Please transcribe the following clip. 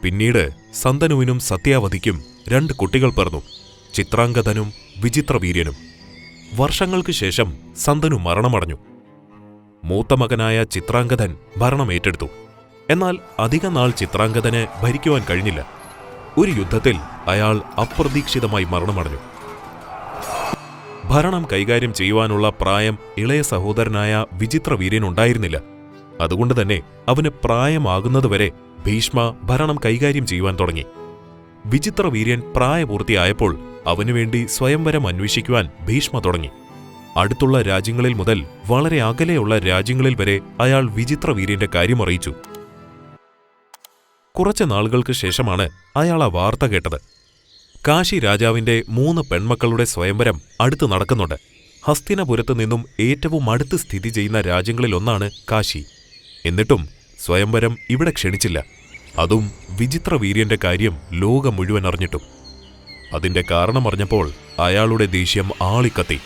പിന്നീട് സന്തനുവിനും സത്യാവതിക്കും 2 കുട്ടികൾ പിറന്നു, ചിത്രാംഗദനും വിചിത്രവീര്യനും. വർഷങ്ങൾക്ക് ശേഷം സന്തനു മരണമടഞ്ഞു. മൂത്ത മകനായ ചിത്രാംഗദൻ ഭരണം ഏറ്റെടുത്തു. എന്നാൽ അധിക നാൾ ചിത്രാംഗദന് ഭരിക്കുവാൻ കഴിഞ്ഞില്ല. ഒരു യുദ്ധത്തിൽ അയാൾ അപ്രതീക്ഷിതമായി മരണമടഞ്ഞു. ഭരണം കൈകാര്യം ചെയ്യുവാനുള്ള പ്രായം ഇളയ സഹോദരനായ വിചിത്രവീര്യനുണ്ടായിരുന്നില്ല. അതുകൊണ്ടുതന്നെ അവന് പ്രായമാകുന്നതുവരെ ഭീഷ്മ ഭരണം കൈകാര്യം ചെയ്യുവാൻ തുടങ്ങി. വിചിത്രവീര്യൻ പ്രായപൂർത്തിയായപ്പോൾ അവനുവേണ്ടി സ്വയംവരം അന്വേഷിക്കുവാൻ ഭീഷ്മ തുടങ്ങി. അടുത്തുള്ള രാജ്യങ്ങളിൽ മുതൽ വളരെ അകലെയുള്ള രാജ്യങ്ങളിൽ വരെ അയാൾ വിചിത്രവീര്യന്റെ കാര്യമറിയിച്ചു. കുറച്ച് നാളുകൾക്ക് ശേഷമാണ് അയാൾ ആ വാർത്ത കേട്ടത്. കാശി രാജാവിന്റെ 3 പെൺമക്കളുടെ സ്വയംവരം അടുത്ത് നടക്കുന്നുണ്ട്. ഹസ്തിനപുരത്ത് നിന്നും ഏറ്റവും അടുത്ത് സ്ഥിതി ചെയ്യുന്ന രാജ്യങ്ങളിലൊന്നാണ് കാശി. എന്നിട്ടും സ്വയംവരം ഇവിടെ ക്ഷണിച്ചില്ല. അതും വിചിത്രവീര്യന്റെ കാര്യം ലോകം മുഴുവൻ അറിഞ്ഞിട്ടും. അതിന്റെ കാരണമറിഞ്ഞപ്പോൾ അയാളുടെ ദേഷ്യം ആളിക്കത്തി.